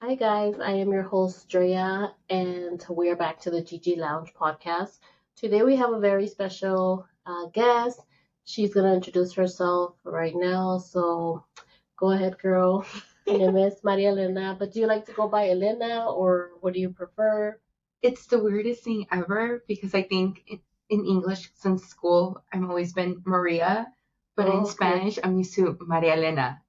Hi guys, I am your host Drea, and we're back to the GG Lounge podcast. Today we have a very special guest. She's gonna introduce herself right now, so go ahead, girl. My name is Maria Elena, but do you like to go by Elena or what do you prefer? It's the weirdest thing ever because I think in English since school I've always been Maria, but in Oh, okay. Spanish I'm used to Maria Elena.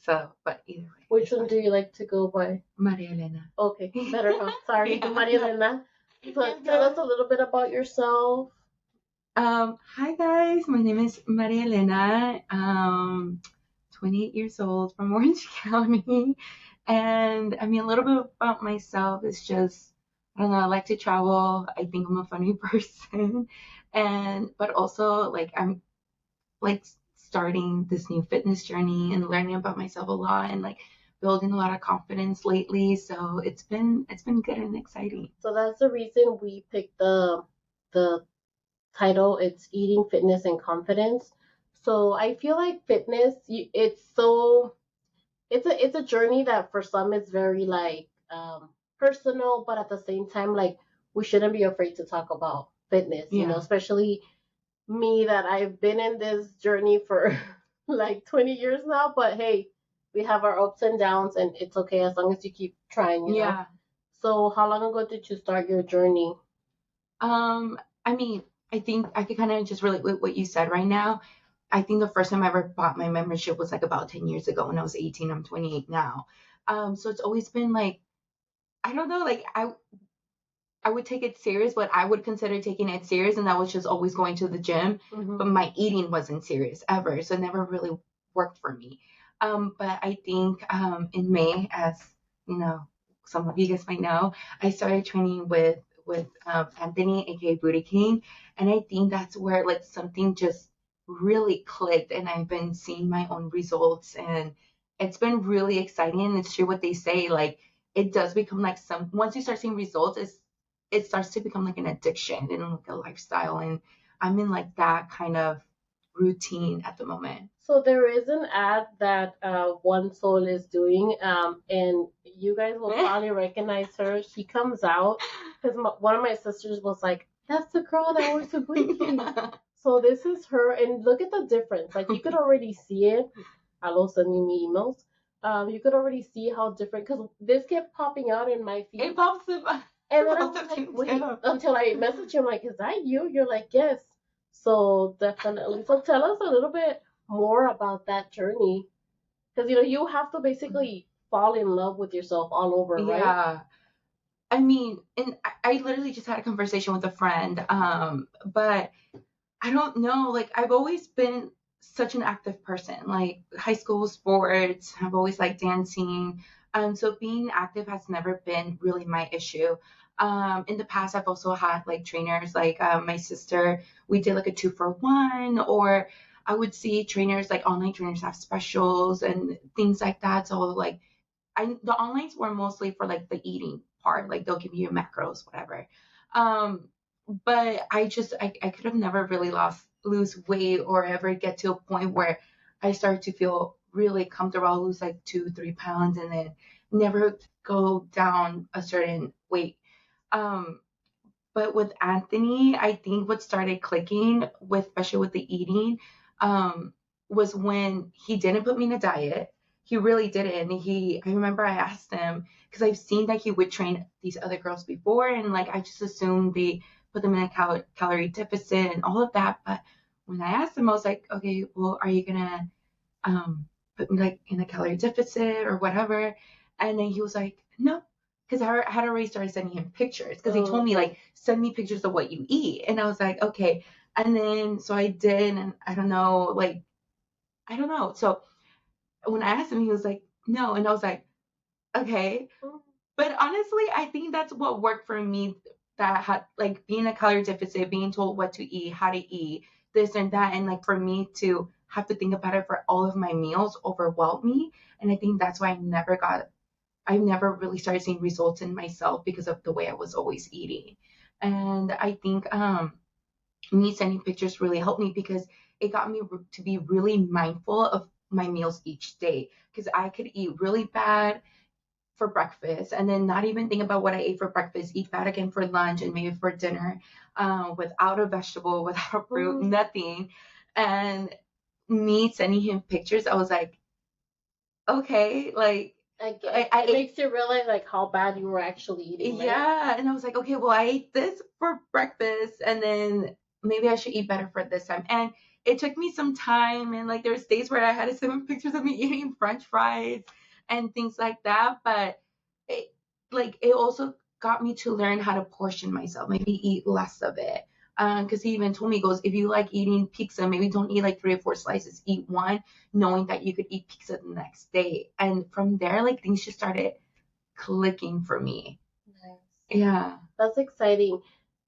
So, but either way, Which it's one fine. do you like to go by? Maria Elena. Okay, better, huh? Sorry, Yeah, Maria no, Elena. you So can tell go. us a little bit about yourself. Hi guys, my name is Maria Elena. 28 years old from Orange County, and I mean a little bit about myself is just I don't know. I like to travel. I think I'm a funny person, and but also like I'm like starting this new fitness journey and learning about myself a lot and like building a lot of confidence lately. So it's been good and exciting. So that's the reason we picked the title. It's eating, fitness, and confidence. So I feel like fitness, it's a journey that for some is very like personal, but at the same time, like we shouldn't be afraid to talk about fitness. Yeah. Especially me that I've been in this journey for like 20 years now. But hey, we have our ups and downs, and it's okay as long as you keep trying. Yeah. So how long ago did you start your journey? I mean, I think I could kind of just relate with what you said right now. I think the first time I ever bought my membership was like about 10 years ago when I was 18. I'm 28 now. So it's always been like, I don't know, like I would take it serious, but I would consider taking it serious, and that was just always going to the gym. Mm-hmm. But my eating wasn't serious ever, so it never really worked for me. But I think in May, as you know, some of you guys might know, I started training with Anthony, aka Booty King, and I think that's where like something just really clicked, and I've been seeing my own results, and it's been really exciting. And it's true what they say, like it does become like some once you start seeing results, it starts to become like an addiction and like a lifestyle. And I'm in like that kind of routine at the moment. So there is an ad that One Soul is doing, and you guys will probably recognize her. She comes out because one of my sisters was like, "That's the girl that works with Booty King." So this is her, and look at the difference. Like you could already see it. Hello, sending me emails. You could already see how different because this kept popping out in my feed, It pops up. and then I was like, "Wait," until I messaged him like, "Is that you?" You're like, "Yes." So definitely. So tell us a little bit more about that journey. Because you have to basically fall in love with yourself all over, right? Yeah. I mean, and I literally just had a conversation with a friend. But I don't know, like I've always been such an active person, like high school sports, I've always liked dancing. So being active has never been really my issue. In the past, I've also had like trainers, like my sister, we did like a 2-for-1, or I would see trainers, like online trainers have specials and things like that. So like the onlines were mostly for like the eating part, like they'll give you macros, whatever. Um, but I could have never really lose weight or ever get to a point where I started to feel really comfortable. I'll lose like 2-3 pounds and then never go down a certain weight. Um, but with Anthony, I think what started clicking with, especially with the eating, um, was when he didn't put me in a diet. He really didn't. I remember I asked him because I've seen that he would train these other girls before, and like I just assumed they put them in a calorie deficit and all of that. But when I asked him, I was like, okay, well, are you gonna um, put me like in a calorie deficit or whatever? And then he was like, no, because I had already started sending him pictures because he told me Okay. like send me pictures of what you eat, and I was like, okay. And then so I did, and I don't know, like I don't know. So when I asked him, he was like, no, and I was like, okay. But honestly, I think that's what worked for me. That had like being a calorie deficit, being told what to eat, how to eat, this and that, and like for me to have to think about it for all of my meals overwhelmed me. And I think that's why I never really started seeing results in myself because of the way I was always eating. And I think me sending pictures really helped me because it got me to be really mindful of my meals each day because I could eat really bad for breakfast, and then not even think about what I ate for breakfast, eat that again for lunch and maybe for dinner, without a vegetable, without a fruit, nothing. And me sending him pictures, I was like, okay, like it makes you realize like how bad you were actually eating, right? Yeah, and I was like, okay, well, I ate this for breakfast, and then maybe I should eat better for this time. And it took me some time, and like there's days where I had to send him pictures of me eating French fries and things like that. But it it also got me to learn how to portion myself, maybe eat less of it. Because he even told me, he goes, if you like eating pizza, maybe don't eat like 3 or 4 slices, eat one, knowing that you could eat pizza the next day. And from there, like things just started clicking for me. Nice. Yeah. That's exciting.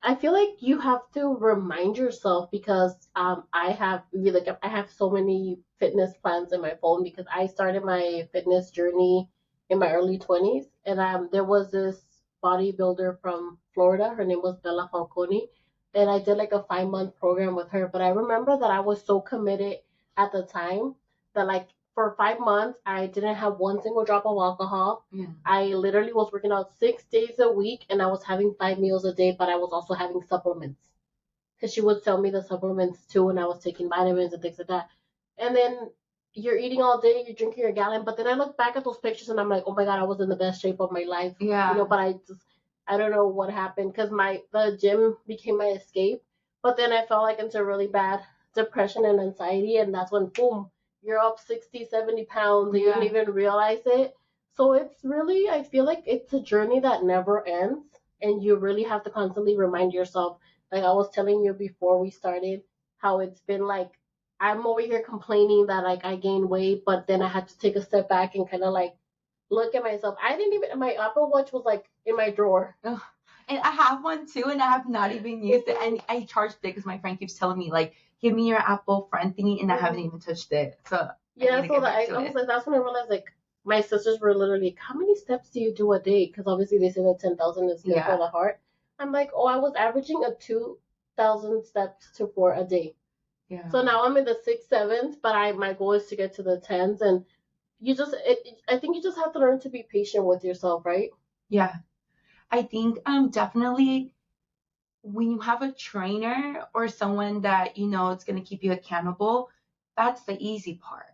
I feel like you have to remind yourself because I have so many fitness plans in my phone because I started my fitness journey in my early 20s, and there was this bodybuilder from Florida. Her name was Bella Falcone, and I did like a 5 month program with her. But I remember that I was so committed at the time that like for 5 months I didn't have one single drop of alcohol. Yeah. I literally was working out 6 days a week and I was having 5 meals a day, but I was also having supplements. Because she would sell me the supplements too, and I was taking vitamins and things like that. And then you're eating all day, you're drinking your gallon. But then I look back at those pictures and I'm like, oh my God, I was in the best shape of my life. Yeah. You know, but I don't know what happened because the gym became my escape. But then I fell like into really bad depression and anxiety. And that's when, boom, you're up 60, 70 pounds and you don't even realize it. So it's really, I feel like it's a journey that never ends. And you really have to constantly remind yourself, like I was telling you before we started, how it's been like I'm over here complaining that like I gained weight, but then I had to take a step back and kind of like look at myself. I didn't even my Apple Watch was like in my drawer. Ugh. And I have one too, and I have not even used it. And I charged it because my friend keeps telling me like, give me your Apple friend thingy, and I haven't even touched it. So yeah, so that I was like, that's when I realized like my sisters were literally like, how many steps do you do a day? Because obviously they say that 10,000 is good for the heart. I'm like, oh, I was averaging a 2,000 steps to 4 a day. Yeah. So now I'm in the 6, 7s, but my goal is to get to the 10s, and I think you just have to learn to be patient with yourself, right? Yeah. I think definitely when you have a trainer or someone that you know it's going to keep you accountable, that's the easy part.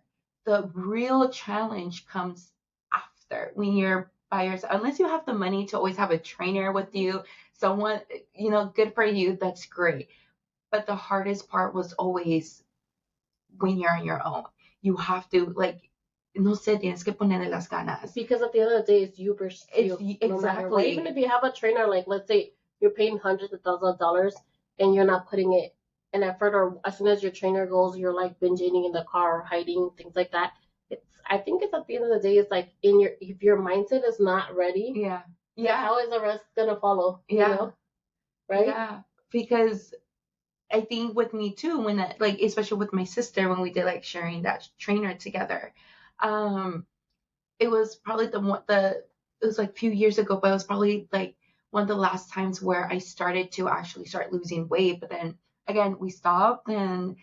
The real challenge comes after when you're by yourself. Unless you have the money to always have a trainer with you, someone, you know, good for you, that's great. But the hardest part was always when you're on your own. You have to, like, no sé, tienes que ponerle las ganas. Because at the end of the day, it's you versus you. No matter what. Even if you have a trainer, like let's say you're paying hundreds of thousands of dollars and you're not putting it an effort, or as soon as your trainer goes, you're like binge eating in the car or hiding, things like that. I think it's at the end of the day, it's like if your mindset is not ready, yeah, how is the rest gonna follow? Yeah. You know? Right? Yeah. Because I think with me too, when like especially with my sister when we did like sharing that trainer together, it was probably it was like a few years ago, but it was probably like one of the last times where I started to actually start losing weight. But then again, we stopped and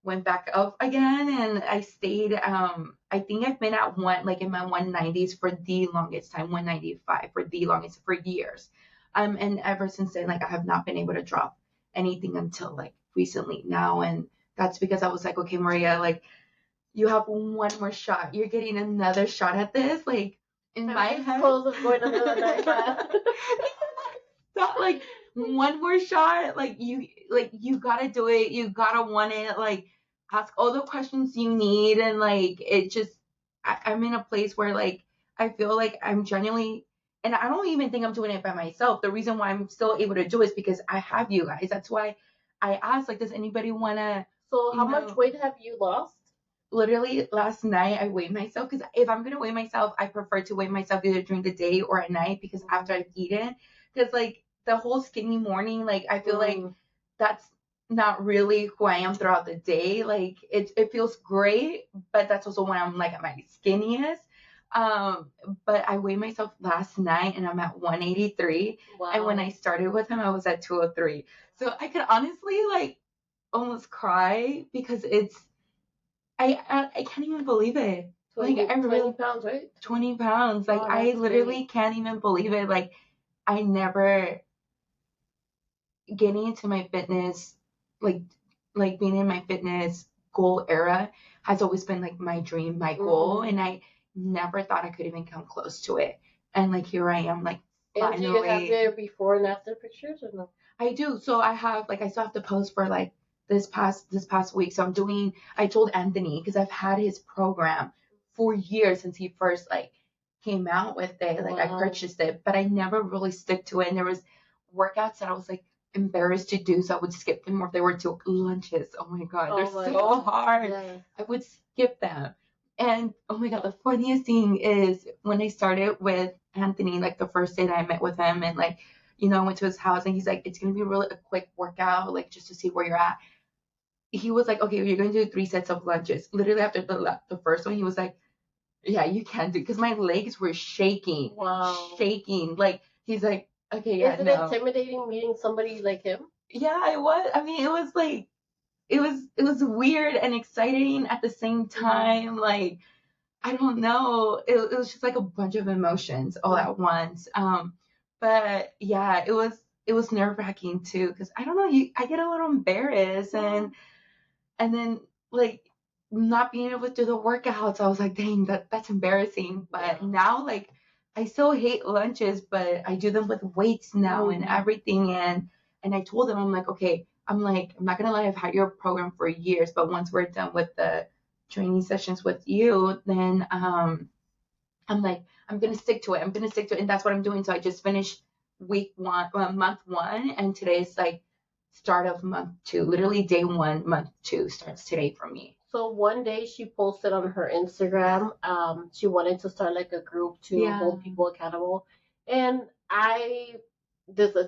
went back up again, and I stayed. I think I've been at in my 190s for the longest time, 195 for the longest for years. And ever since then, like I have not been able to drop anything until like recently now, and that's because I was like, okay, Maria, like you have one more shot. You're getting another shot at this. Like in my head, close of going another night. Not like one more shot. Like you gotta do it. You gotta want it. Like ask all the questions you need, and like it just I'm in a place where like I feel like I'm genuinely, and I don't even think I'm doing it by myself. The reason why I'm still able to do it is because I have you guys. That's why I asked, like, does anybody wanna? So how much weight have you lost? Literally last night I weighed myself, because if I'm gonna weigh myself, I prefer to weigh myself either during the day or at night, because after I've eaten, because like the whole skinny morning, like I feel like that's not really who I am throughout the day. Like it feels great, but that's also when I'm like at my skinniest. But I weighed myself last night and I'm at 183. Wow. And when I started with him, I was at 203. So I could honestly like almost cry because I can't even believe it. 20, Like, I 20 really, pounds, right? 20 pounds. Like, Oh, I that's literally great. can't even believe it. Like, I never getting into my fitness, like, like being in my fitness goal era has always been like my dream, my goal. Mm-hmm. And I never thought I could even come close to it. And like, here I am, like, And do you have finally. their before and after pictures or no? I do. So I have, like, I still have to post for like this past week. So I told Anthony, because I've had his program for years since he first like came out with it. Like, I Wow. purchased it, but I never really stick to it. And there was workouts that I was like embarrassed to do, so I would skip them, or if they were to lunches. Oh my god, they're so God. hard. Yeah. I would skip them. And oh my god, the funniest thing is when I started with Anthony, like the first day that I met with him, and like, I went to his house, and he's like, it's gonna be really a quick workout, like just to see where you're at. He was like, okay, you're gonna do 3 sets of lunges. Literally after the first one, he was like, yeah, you can do, because my legs were shaking. Wow. Shaking. Like, he's like, okay, yeah, Is it no. intimidating meeting somebody like him? Yeah, it was. I mean, it was like, it was weird and exciting at the same time. Like, I don't know. It was just like a bunch of emotions all at once. But yeah, it was nerve wracking too, because I don't know, I get a little embarrassed, and then like not being able to do the workouts, I was like, dang, that's embarrassing. But Yeah. now, like, I still hate lunches, but I do them with weights now and everything. And I told them, I'm like, okay, I'm not gonna lie, I've had your program for years, but once we're done with the training sessions with you, then I'm like, I'm gonna stick to it. I'm gonna stick to it, and that's what I'm doing. So I just finished week one, month one, and today's like start of month two. Literally day one, month two starts today for me. So one day she posted on her Instagram, she wanted to start like a group to hold people accountable. And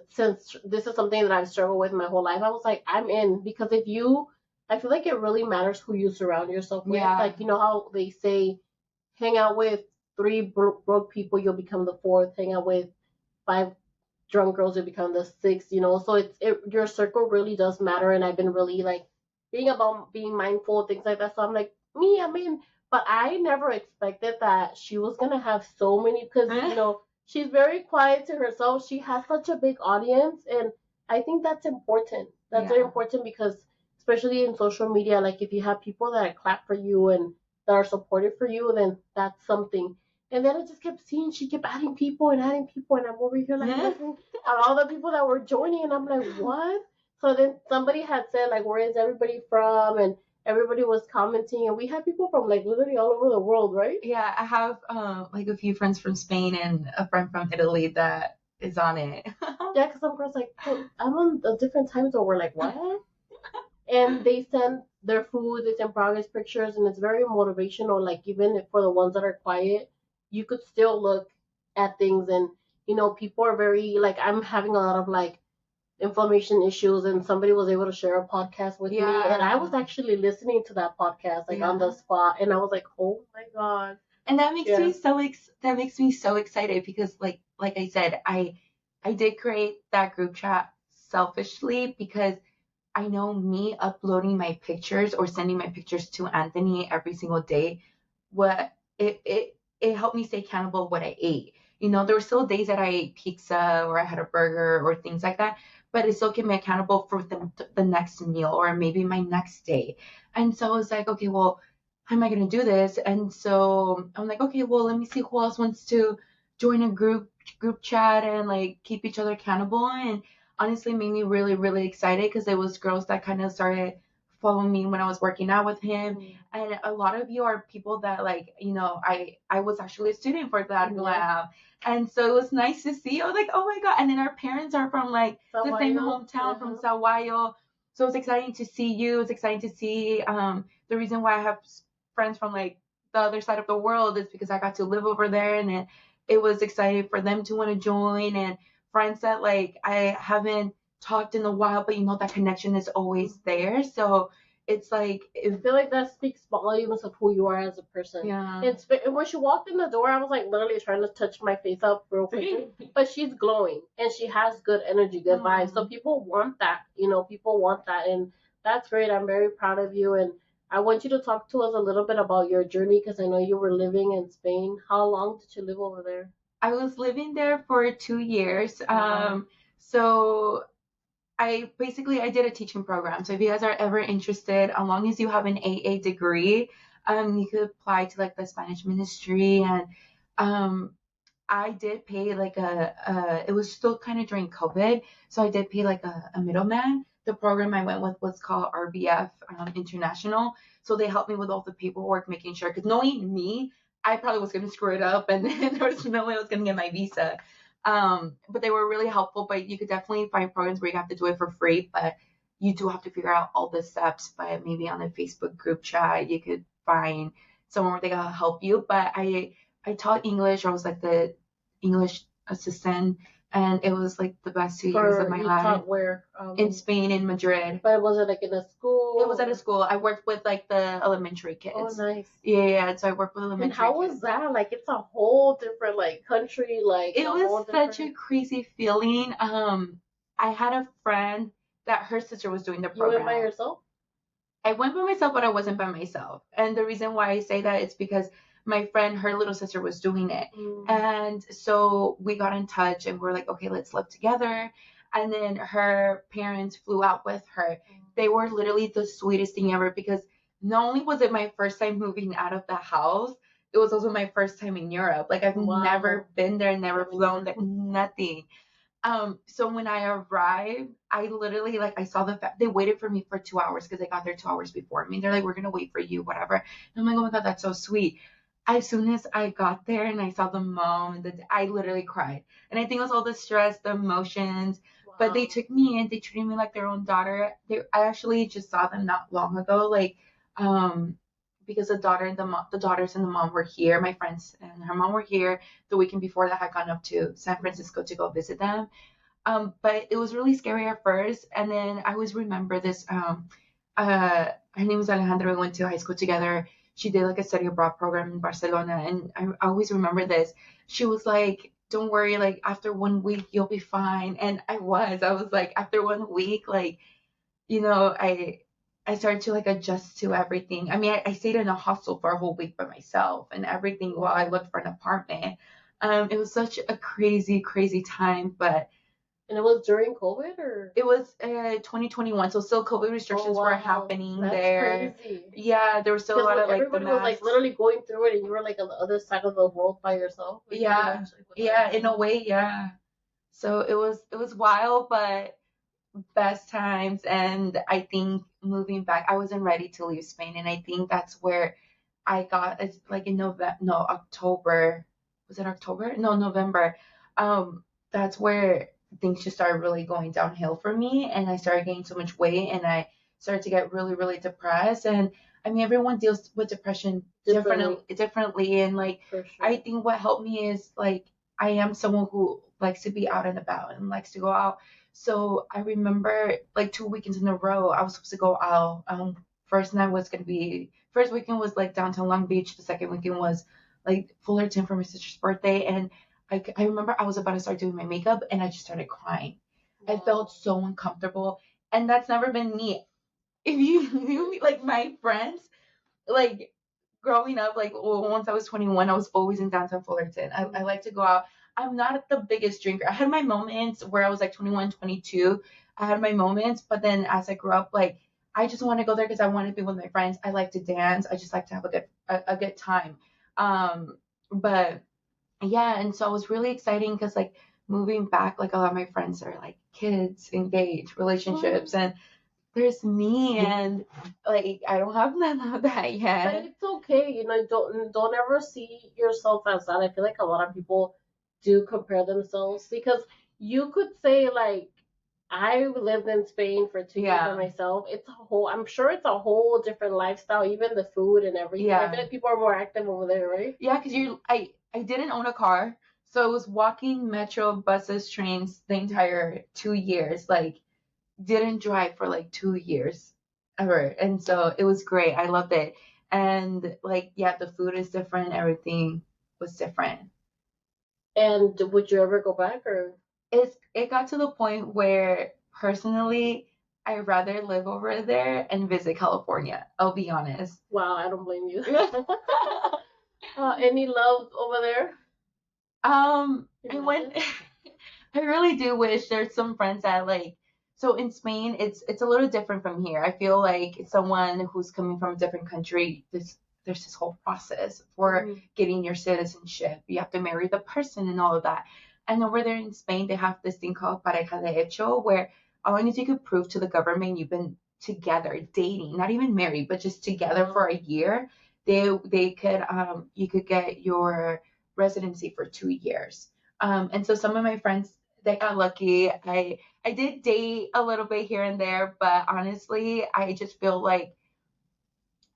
since this is something that I've struggled with my whole life, I was like, I'm in, because I feel like it really matters who you surround yourself with. Yeah. Like, you know how they say, hang out with three broke people, you'll become the fourth. Hang out with five drunk girls, you'll become the sixth. So your circle really does matter. And I've been really like being mindful of things like that. So I'm like, I'm in. But I never expected that she was gonna have so many, because she's very quiet to herself. She has such a big audience, and I think that's important. That's very important, because especially in social media, like if you have people that clap for you and that are supportive for you, then that's something. And then I just kept seeing she kept adding people, and I'm over here like looking at all the people that were joining, and I'm like, what? So then somebody had said like, where is everybody from? And everybody was commenting, and we had people from like literally all over the world, right? Yeah, I have like a few friends from Spain and a friend from Italy that is on it. Yeah, because some girls like, oh, I'm on a different time zone. We're like, what? And they send their food, they send progress pictures, and it's very motivational. Like even for the ones that are quiet, you could still look at things, and people are very like, I'm having a lot of like inflammation issues, and somebody was able to share a podcast with me, and I was actually listening to that podcast like on the spot, and I was like, oh my god. And that makes me so excited, because like I said, I did create that group chat selfishly, because I know me uploading my pictures or sending my pictures to Anthony every single day, what it helped me stay accountable of what I ate. There were still days that I ate pizza or I had a burger or things like that, but it still kept me accountable for the next meal or maybe my next day. And so I was like, okay, well, how am I gonna do this? And so I'm like, okay, well, let me see who else wants to join a group chat and like keep each other accountable. And honestly made me really, really excited, because there was girls that kind of started following me when I was working out with him. And a lot of you are people that like, I was actually a student for that lab. And so it was nice to see. I was like, oh my God. And then our parents are from like the same hometown from Saguayo. So it's exciting to see you. It's exciting to see the reason why I have friends from like the other side of the world is because I got to live over there, and it was exciting for them to want to join, and friends that like I haven't talked in a while, but that connection is always there. So it's like, I feel like that speaks volumes of who you are as a person. Yeah. And when she walked in the door, I was like literally trying to touch my face up real quick. But she's glowing, and she has good energy, good vibes. So people want that. People want that, and that's great. I'm very proud of you, and I want you to talk to us a little bit about your journey because I know you were living in Spain. How long did you live over there? I was living there for 2 years. Wow. So I did a teaching program. So if you guys are ever interested, as long as you have an AA degree, you could apply to like the Spanish ministry. And um, I did pay like it was still kind of during COVID, so I did pay like a middleman. The program I went with was called RBF International. So they helped me with all the paperwork, making sure, because knowing me, I probably was going to screw it up, and then there was no way I was going to get my visa. But they were really helpful. But you could definitely find programs where you have to do it for free, but you do have to figure out all the steps. But maybe on a Facebook group chat, you could find someone where they can help you. But I taught English. I was like the English assistant, and it was like the best 2 years of For my you life. taught where? In Spain, in Madrid. But was it like in a school? It was at a school. I worked with like the elementary kids. Oh, nice. Yeah. So I worked with elementary And how kids. was that? Like, it's a whole different like country. Like, It was such a crazy feeling. I had a friend that her sister was doing the You went program. by yourself? I went by myself, but I wasn't by myself. And the reason why I say that is because my friend, her little sister was doing it. And so we got in touch and we're like, okay, let's live together. And then her parents flew out with her. They were literally the sweetest thing ever because not only was it my first time moving out of the house, it was also my first time in Europe. Like I've never been there, never flown there, nothing. So when I arrived, I literally like I saw they waited for me for 2 hours because they got there 2 hours before me. They're like, we're gonna wait for you, whatever. And I'm like, oh my god, that's so sweet. As soon as I got there and I saw the mom, I literally cried. And I think it was all the stress, the emotions. Wow. But they took me in. They treated me like their own daughter. I actually just saw them not long ago, like because the daughters and the mom were here. My friends and her mom were here the weekend before that. I had gone up to San Francisco to go visit them. But it was really scary at first. And then I always remember this. Her name was Alejandra. We went to high school together. She did like a study abroad program in Barcelona. And I always remember this. She was like, don't worry, like after 1 week, you'll be fine. And I was like, after 1 week, like, I started to like adjust to everything. I mean, I stayed in a hostel for a whole week by myself and everything while I looked for an apartment. It was such a crazy, crazy time, but. And it was during COVID, or? It was 2021, so still COVID restrictions were happening there. Crazy. Yeah, there was still a lot of like everybody was like literally going through it, and you were like on the other side of the world by yourself. Yeah, in a way, yeah. So it was wild, but best times. And I think moving back, I wasn't ready to leave Spain, and I think that's where I got it's like in November, no October, was it October? No, November. That's where things just started really going downhill for me, and I started gaining so much weight, and I started to get really, really depressed. And I mean, everyone deals with depression differently, and like sure. I think what helped me is like I am someone who likes to be out and about and likes to go out. So I remember like 2 weekends in a row, I was supposed to go out. First weekend was like downtown Long Beach. The second weekend was like Fullerton for my sister's birthday. And I remember I was about to start doing my makeup and I just started crying. Wow. I felt so uncomfortable. And that's never been me. If you knew me, like my friends, like growing up, like once I was 21, I was always in downtown Fullerton. I like to go out. I'm not the biggest drinker. I had my moments where I was like 21, 22. I had my moments, but then as I grew up, like I just want to go there because I want to be with my friends. I like to dance. I just like to have a good time. But yeah, and so it was really exciting because like moving back, like a lot of my friends are like kids, engaged, relationships, and there's me, and like I don't have none of that yet. But it's okay, don't ever see yourself as that. I feel like a lot of people do compare themselves because you could say like I lived in Spain for 2 years by myself. I'm sure it's a whole different lifestyle, even the food and everything. I feel like people are more active over there, right? Yeah, because I didn't own a car, so I was walking metro, buses, trains the entire 2 years. Like didn't drive for like 2 years ever. And so it was great. I loved it. And like, yeah, the food is different. Everything was different. And would you ever go back, or? It got to the point where personally, I'd rather live over there and visit California. I'll be honest. Wow, I don't blame you. Any love over there? I went. I really do wish there's some friends that like. So in Spain, it's a little different from here. I feel like someone who's coming from a different country, there's this whole process for getting your citizenship. You have to marry the person and all of that. And over there in Spain, they have this thing called pareja de hecho, where all long as you could prove to the government you've been together, dating, not even married, but just together for a year, they could you could get your residency for 2 years. And so some of my friends they got lucky. I did date a little bit here and there, but honestly, I just feel like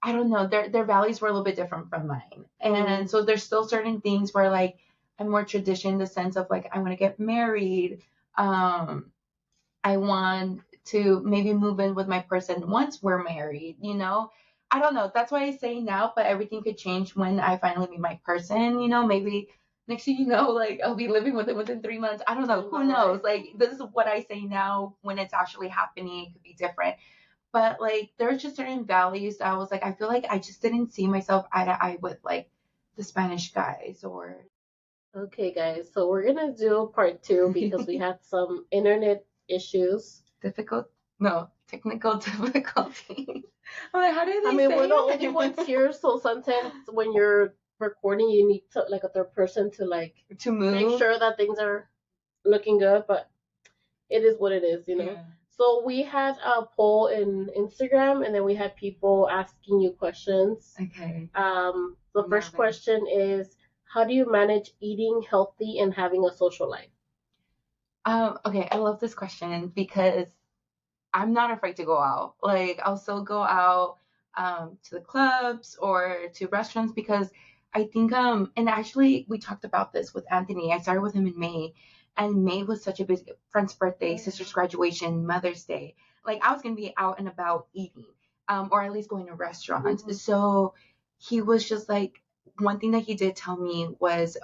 I don't know, their values were a little bit different from mine. And so there's still certain things where like I'm more tradition in the sense of like I want to get married. I want to maybe move in with my person once we're married, you know? I don't know. That's why I say now, but everything could change when I finally meet my person, you know? Maybe next thing you know, like I'll be living with them within 3 months. I don't know. Who knows? Like this is what I say now. When it's actually happening, it could be different. But like there's just certain values that I was like, I feel like I just didn't see myself eye to eye with like the Spanish guys or Okay, guys, so we're gonna do part two because we had some internet issues. difficult, no, technical difficulties. I'm like, how do they I mean, say we're the it? only ones here, so sometimes when you're recording, you need to like a third person to like To make move. sure that things are looking good. But it is what it is, you know. Yeah. So we had a poll in Instagram, and then we had people asking you questions. Okay. The first question is, how do you manage eating healthy and having a social life? Okay, I love this question because I'm not afraid to go out. Like I'll still go out to the clubs or to restaurants because I think and actually we talked about this with Anthony. I started with him in May, and May was such a busy friend's birthday, sister's graduation, Mother's Day. Like I was gonna be out and about eating, or at least going to restaurants. So he was just like one thing that he did tell me was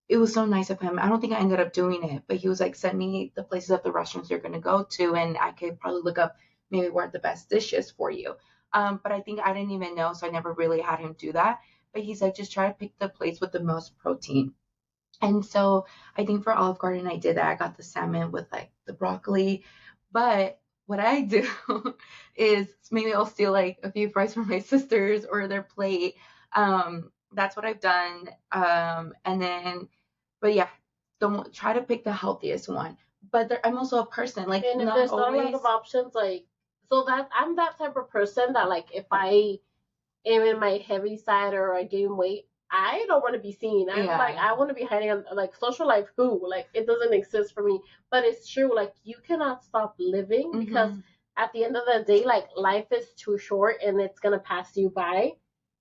it was so nice of him. I don't think I ended up doing it, but he was like, send me the places of the restaurants you're gonna go to, and I could probably look up maybe what are the best dishes for you. But I think I didn't even know, so I never really had him do that. But he's like, just try to pick the place with the most protein. And so I think for Olive Garden, I did that. I got the salmon with like the broccoli. But what I do is maybe I'll steal like a few fries from my sisters or their plate. That's what I've done. And then, but yeah, don't try to pick the healthiest one. But I'm also a person like And if not there's not a always. lot of options, like so that I'm that type of person that like if I am in my heavy side or I gain weight, I don't want to be seen. I'm like I want to be hiding on like social life. Who like it doesn't exist for me. But it's true. Like you cannot stop living because at the end of the day, like life is too short and it's gonna pass you by,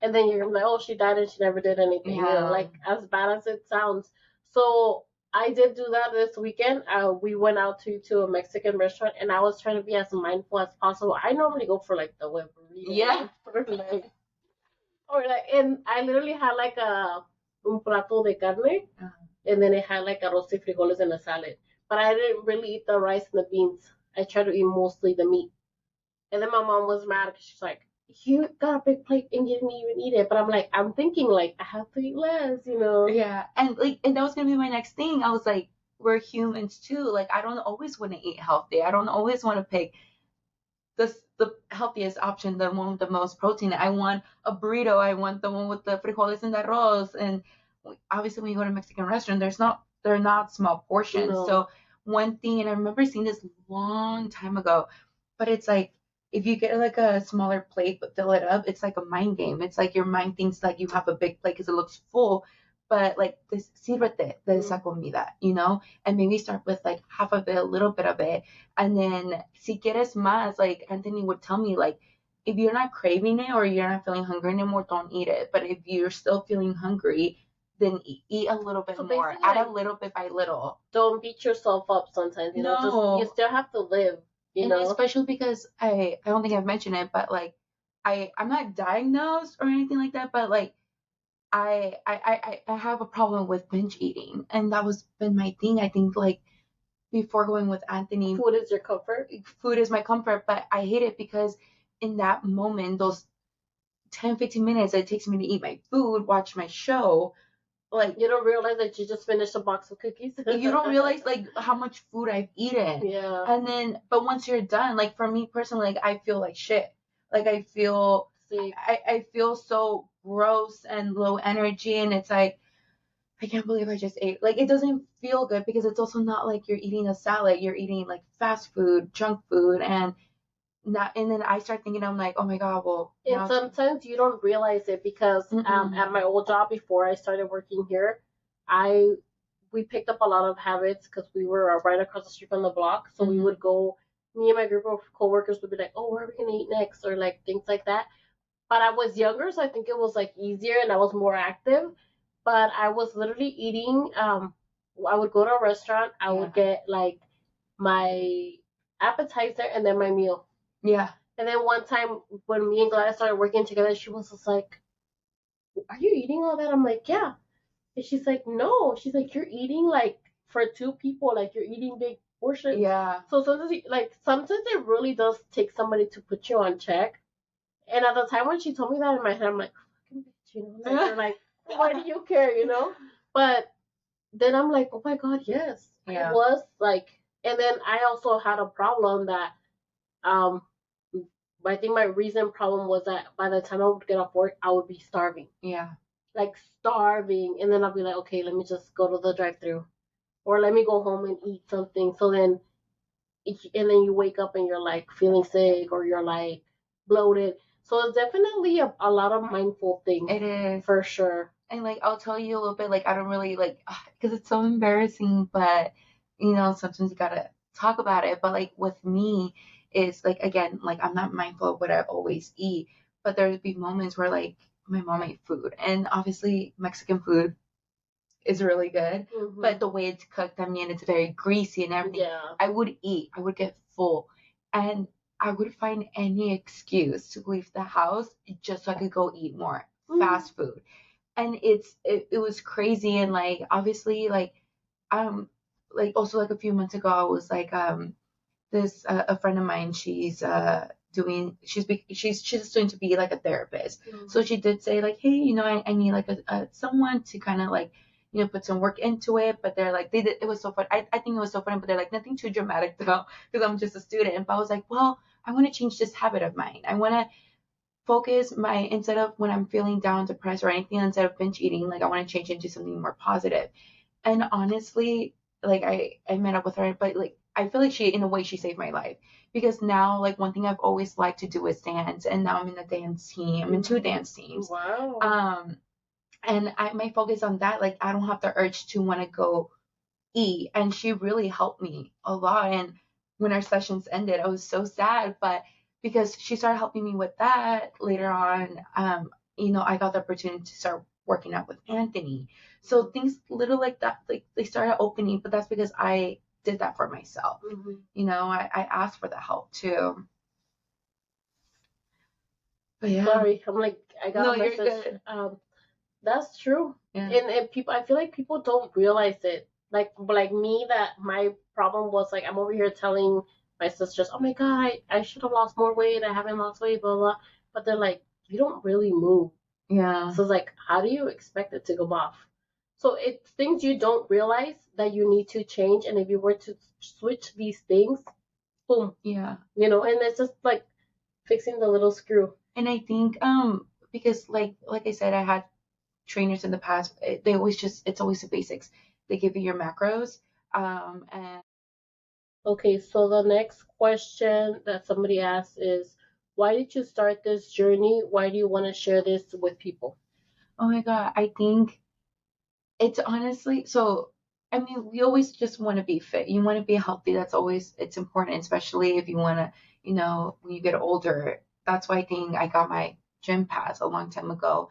and then you're gonna be like, oh, she died and she never did anything. You know, like as bad as it sounds. So I did do that this weekend. We went out to a Mexican restaurant, and I was trying to be as mindful as possible. I normally go for like the web burrito, or like, and I literally had like un plato de carne, and then it had like arroz y frijoles and a salad. But I didn't really eat the rice and the beans. I tried to eat mostly the meat. And then my mom was mad because she's like, "You got a big plate and you didn't even eat it." But I'm like, I'm thinking like I have to eat less, you know? Yeah, and like, and that was gonna be my next thing. I was like, we're humans too. Like, I don't always want to eat healthy. I don't always want to pick the healthiest option, the one with the most protein. I want a burrito. I want the one with the frijoles and the arroz. And obviously, when you go to a Mexican restaurant, they're not small portions. No. So one thing, and I remember seeing this long time ago, but it's like if you get like a smaller plate but fill it up, it's like a mind game. It's like your mind thinks like you have a big plate because it looks full, but like this, sírvete de esa comida, you know, and maybe start with like half of it, a little bit of it, and then si quieres más, like Anthony would tell me, like if you're not craving it or you're not feeling hungry anymore, don't eat it. But if you're still feeling hungry, then eat a little bit more. Add a little bit by little. Don't beat yourself up sometimes, you know. Just you still have to live, you know. Especially because I don't think I've mentioned it, but like I'm not diagnosed or anything like that, but like I have a problem with binge eating, and that was been my thing. I think like before going with Anthony. Food is your comfort? Food is my comfort, but I hate it because in that moment, those 10-15 minutes it takes me to eat my food, watch my show, like you don't realize that you just finished a box of cookies. You don't realize like how much food I've eaten. Yeah. And then, but once you're done, like for me personally, like I feel like shit. Like I feel sick. I feel so gross and low energy, and it's like I can't believe I just ate. Like it doesn't feel good because it's also not like you're eating a salad. You're eating like fast food, junk food, and then I start thinking, I'm like, oh my god, well. And sometimes you don't realize it because at my old job before I started working here, we picked up a lot of habits because we were right across the street from the block. So we would go. Me and my group of coworkers would be like, oh, where are we gonna eat next, or like things like that. But I was younger, so I think it was like easier and I was more active. But I was literally eating. I would go to a restaurant. I would get like my appetizer and then my meal. Yeah. And then one time when me and Gladys started working together, she was just like, "Are you eating all that?" I'm like, "Yeah." And she's like, "No." She's like, "You're eating like for two people, like you're eating big portions." Yeah. So sometimes it really does take somebody to put you on check. And at the time when she told me that in my head, I'm like, "Fucking bitch," like why do you care, But then I'm like, oh my god, yes, it was like. And then I also had a problem that um I think my recent problem was that by the time I would get off work, I would be starving. Yeah. Like starving. And then I'll be like, okay, let me just go to the drive thru. Or let me go home and eat something. So then, and then you wake up and you're like feeling sick or you're like bloated. So it's definitely a lot of mindful things. It is. For sure. And like, I'll tell you a little bit, like, I don't really like, because it's so embarrassing, but, sometimes you gotta talk about it. But like with me, it's like, again, like I'm not mindful of what I always eat, but there would be moments where like my mom ate food, and obviously Mexican food is really good, but the way it's cooked, I mean, it's very greasy and everything. Yeah. I would get full, and I would find any excuse to leave the house just so I could go eat more fast food. And it was crazy. And like obviously like also like a few months ago I was like this a friend of mine, she's doing to be like a therapist. So she did say like, hey, I need like a someone to kind of like put some work into it. But they're like, it was so fun. I think it was so fun, but they're like, nothing too dramatic though, because I'm just a student. But I was like, well, I want to change this habit of mine. I want to focus instead of when I'm feeling down, depressed or anything, instead of binge eating, like I want to change into something more positive. And honestly, like I met up with her, but like I feel like in a way she saved my life, because now like one thing I've always liked to do is dance, and now I'm in a dance team. I'm in 2 dance teams. Wow. And my focus on that, like I don't have the urge to want to go eat, and she really helped me a lot. And when our sessions ended, I was so sad, but because she started helping me with that later on, I got the opportunity to start working out with Anthony. So things little like that, like they started opening, but that's because I did that for myself. I asked for the help too. But yeah. Sorry, I'm like, I got a message. You're good. That's true. Yeah. And people, I feel like people don't realize it. Like me, that my problem was like, I'm over here telling my sisters, oh my god, I should have lost more weight. I haven't lost weight, blah blah. But they're like, you don't really move. Yeah. So it's like, how do you expect it to go off? So it's things you don't realize that you need to change. And if you were to switch these things, boom. Yeah. And it's just like fixing the little screw. And I think because like I said, I had trainers in the past. They always it's always the basics. They give you your macros. And okay, so the next question that somebody asked is, why did you start this journey? Why do you want to share this with people? Oh my god, I think it's honestly, so I mean, we always just want to be fit. You want to be healthy. It's important, especially if you want to, when you get older. That's why I think I got my gym pass a long time ago.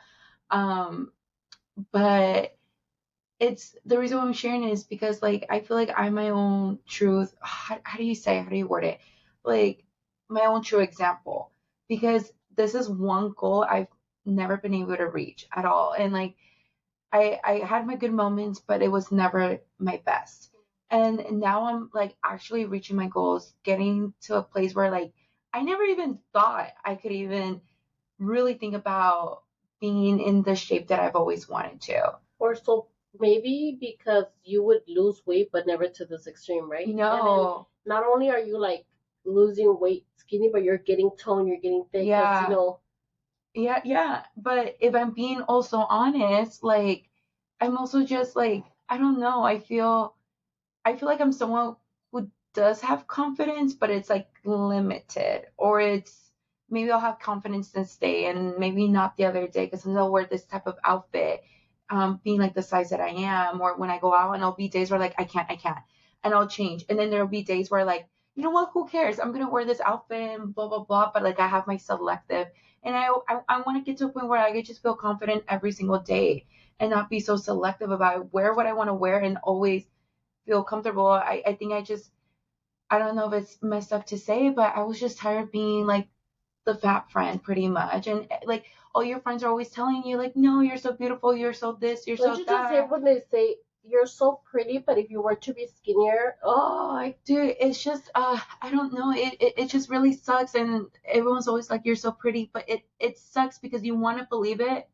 But it's the reason why I'm sharing it is because like I feel like I'm my own truth. How do you word it? Like my own true example, because this is one goal I've never been able to reach at all. And like I had my good moments, but it was never my best. And now I'm like actually reaching my goals, getting to a place where like I never even thought I could even really think about being in the shape that I've always wanted to. Or so maybe because you would lose weight, but never to this extreme, right? And then No. not only are you like losing weight skinny, but you're getting toned, you're getting thick. 'Cause, Yeah. yeah. Yeah. But if I'm being also honest, like I'm also just like I don't know. I feel like I'm someone who does have confidence, but it's like limited, or it's maybe I'll have confidence this day and maybe not the other day because I'll wear this type of outfit, being like the size that I am, or when I go out and I'll be days where like I can't, and I'll change, and then there'll be days where like you know what, who cares? I'm gonna wear this outfit and blah blah blah, but like I have my selective, and I want to get to a point where I could just feel confident every single day and not be so selective about wear what I want to wear and always feel comfortable. I think I don't know if it's messed up to say, but I was just tired of being like the fat friend pretty much. And like all your friends are always telling you like, no, you're so beautiful, you're so this, you're Don't so you just say that. when they say you're so pretty, but if you were to be skinnier, oh, Dude, it's just I don't know. It just really sucks, and everyone's always like, you're so pretty, but it sucks because you want to believe it,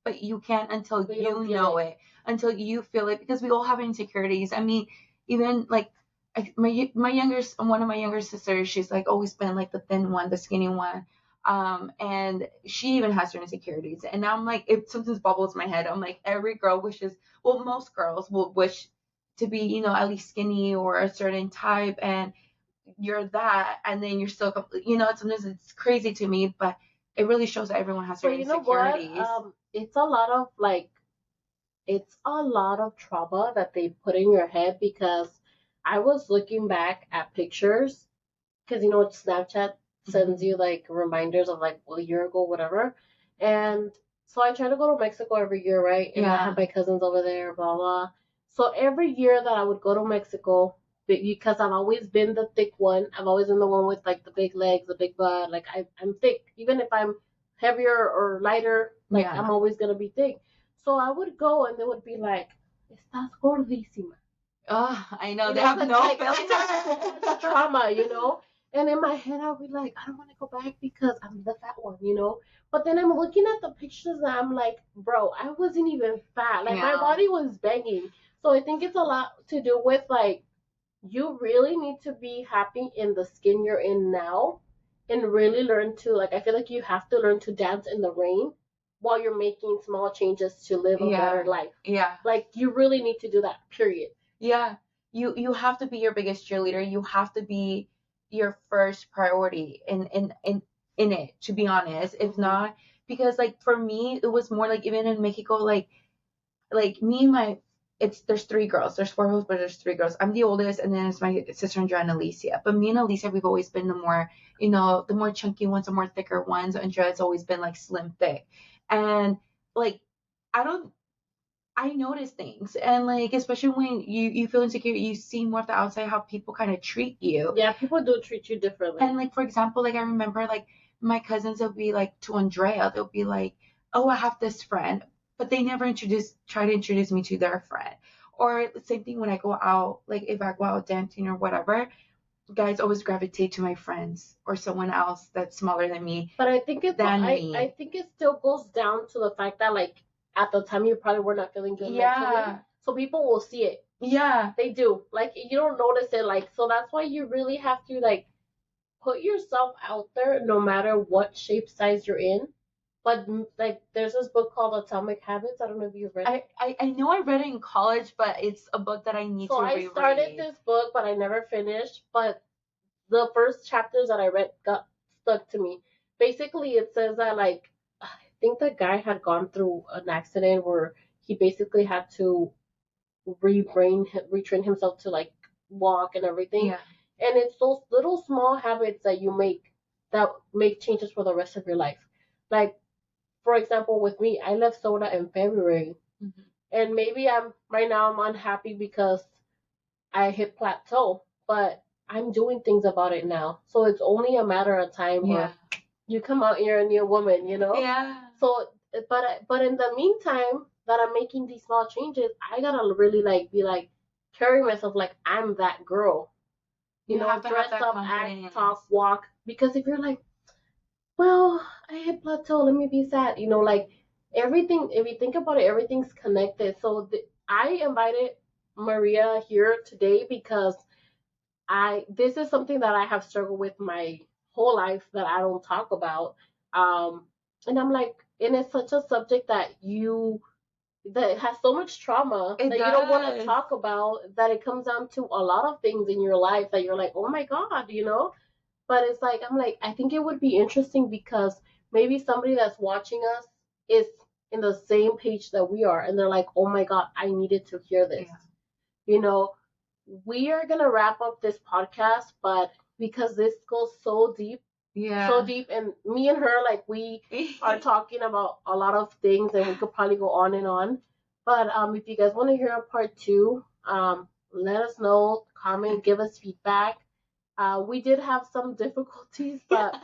but you can't until you you don't feel know it. it, until you feel it, because we all have insecurities. I mean, even like one of my younger sisters, she's like always been like the thin one, the skinny one. And she even has her insecurities. And now I'm like, if something's bubbles in my head, I'm like, every girl wishes, well, most girls will wish to be, at least skinny or a certain type, and you're that, and then you're still, sometimes it's crazy to me, but it really shows that everyone has their But you know what? insecurities. It's a lot of like it's a lot of trauma that they put in your head because I was looking back at pictures because Snapchat sends you like reminders of like a year ago, whatever. And so I try to go to Mexico every year, right? And I have my cousins over there, blah blah. So every year that I would go to Mexico, because I've always been the thick one, I've always been the one with like the big legs, the big butt. Like I'm thick, even if I'm heavier or lighter, like I'm always gonna be thick. So I would go and they would be like, "Estás gordísima." Oh, I know, they It's have like, no it's a trauma. And in my head, I'll be like, I don't want to go back because I'm the fat one. But then I'm looking at the pictures and I'm like, bro, I wasn't even fat. Like my body was banging. So I think it's a lot to do with like you really need to be happy in the skin you're in now and really learn to like I feel like you have to learn to dance in the rain while you're making small changes to live a better life. Yeah. Like you really need to do that, period. Yeah. You have to be your biggest cheerleader. You have to be your first priority in it, to be honest. If not, because like for me, it was more like even in Mexico, like me and my it's there's three girls. There's four of us, but there's three girls. I'm the oldest, and then it's my sister Andrea and Alicia. But me and Alicia, we've always been the more chunky ones, the more thicker ones. Andrea's always been like slim thick. And like I don't I notice things, and like especially when you feel insecure, you see more of the outside how people kind of treat you. Yeah, people do treat you differently. And like for example, like I remember like my cousins will be like to Andrea, they'll be like, "Oh, I have this friend," but they never try to introduce me to their friend. Or the same thing when I go out, like if I go out dancing or whatever, guys always gravitate to my friends or someone else that's smaller than me. But I think I think it still goes down to the fact that like at the time you probably were not feeling good mentally. So people will see it. Yeah. They do. Like you don't notice it like so that's why you really have to like put yourself out there no matter what shape size you're in. But like there's this book called Atomic Habits. I don't know if you've read it. I know I read it in college, but it's a book that I need So to I reread. started this book but I never finished. But the first chapters that I read got stuck to me. Basically, it says that like I think the guy had gone through an accident where he basically had to retrain himself to like walk and everything. Yeah. And it's those little small habits that you make that make changes for the rest of your life. Like for example, with me, I left soda in February, and maybe I'm unhappy because I hit plateau, but I'm doing things about it now. So it's only a matter of time where you come out, you're a new woman. Yeah. So, but in the meantime that I'm making these small changes, I gotta really like be like, carry myself like I'm that girl. You know, have to have dress that up, confidence. act, talk, walk. Because if you're like, well, I hit plateau, let me be sad. You know, like everything, if you think about it, everything's connected. So I invited Maria here today because this is something that I have struggled with my whole life that I don't talk about. And I'm like, and it's such a subject that has so much trauma It that you don't want to does. talk about, that it comes down to a lot of things in your life that you're like, oh my God, you know? But it's like, I'm like, I think it would be interesting because maybe somebody that's watching us is in the same page that we are. And they're like, oh my God, I needed to hear this. Yeah. You know, we are going to wrap up this podcast, but because this goes so deep, so deep, and me and her, like, we are talking about a lot of things and we could probably go on and on. But if you guys want to hear a part two, let us know, comment, give us feedback. We did have some difficulties, but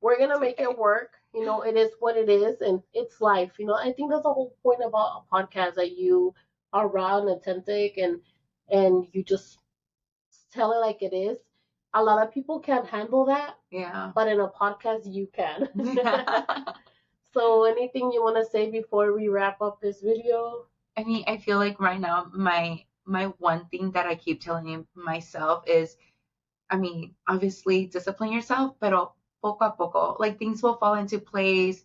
we're gonna make it work. You know, it is what it is, and it's life. You know, I think that's the whole point about a podcast, that you are raw and authentic, and you just tell it like it is. A lot of people can't handle that. Yeah. But in a podcast, you can. So, anything you want to say before we wrap up this video? I mean, I feel like right now my one thing that I keep telling myself is, I mean, obviously discipline yourself, pero poco a poco, like things will fall into place.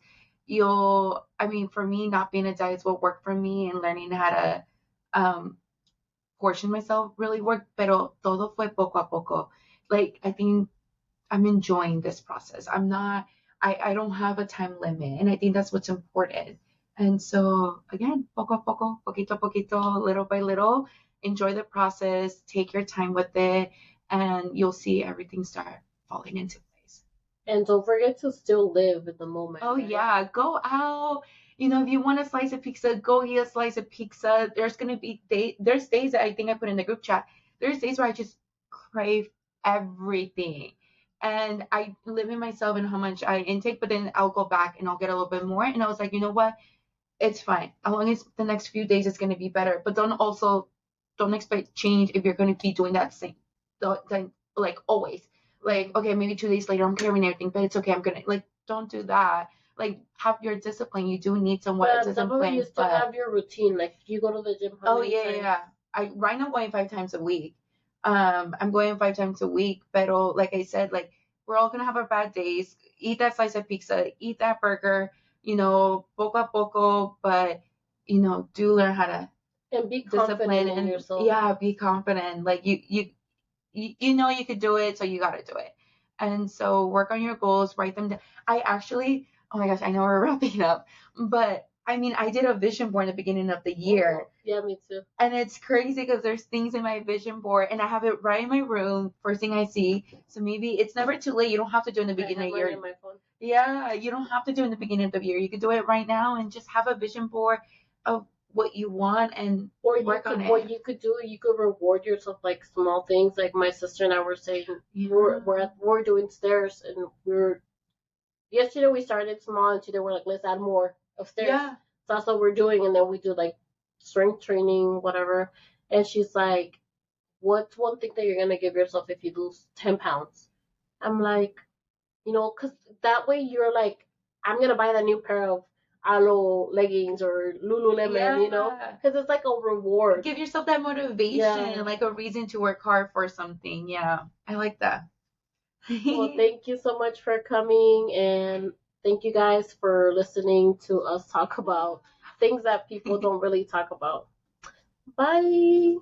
I mean, for me, not being a diet will work for me, and learning how to um, portion myself really worked, pero todo fue poco a poco. Like, I think I'm enjoying this process. I don't have a time limit. And I think that's what's important. And so, again, poco a poco, poquito a poquito, little by little, enjoy the process, take your time with it, and you'll see everything start falling into place. And don't forget to still live in the moment. Oh, right? Yeah. Go out. You know, if you want a slice of pizza, go eat a slice of pizza. There's going to be there's days that I think I put in the group chat. There's days where I just crave everything. And I limit myself in how much I intake, but then I'll go back and I'll get a little bit more. And I was like, you know what? It's fine. As long as the next few days it's going to be better. But don't expect change if you're going to be doing that same, like always. Like, okay, maybe 2 days later I'm craving everything, but it's okay. I'm going to, like, don't do that. Like, have your discipline. You do need somewhat But discipline. definitely you still have your routine. Like, if you go to the gym, how many times? Yeah. Right now I'm going 5 times a week. I'm going 5 times a week, but like I said, like, we're all gonna have our bad days. Eat that slice of pizza, eat that burger, you know, poco a poco, but you know, do learn how to and be confident in yourself. Yeah, be confident. Like you know you could do it, so you gotta do it. And so work on your goals, write them down. I actually, oh my gosh, I know we're wrapping up, but I mean, I did a vision board in the beginning of the year. Oh, yeah, me too. And it's crazy because there's things in my vision board, and I have it right in my room, first thing I see. So maybe it's never too late. You don't have to do it in the beginning of the year. In my phone. Yeah, you don't have to do it in the beginning of the year. You can do it right now and just have a vision board of what you want and work on it. What you could do, you could reward yourself, like small things. Like my sister and I were saying, we're doing stairs, and yesterday we started small, and today we're like, let's add more of stairs. Yeah. So that's what we're doing, and then we do like strength training, whatever. And she's like, what's one thing that you're gonna give yourself if you lose 10 pounds? I'm like, you know, because that way you're like, I'm gonna buy that new pair of Alo leggings or Lululemon, you know, because it's like a reward. Give yourself that motivation, like a reason to work hard for something. Yeah, I like that. Well, thank you so much for coming, and thank you guys for listening to us talk about things that people don't really talk about. Bye.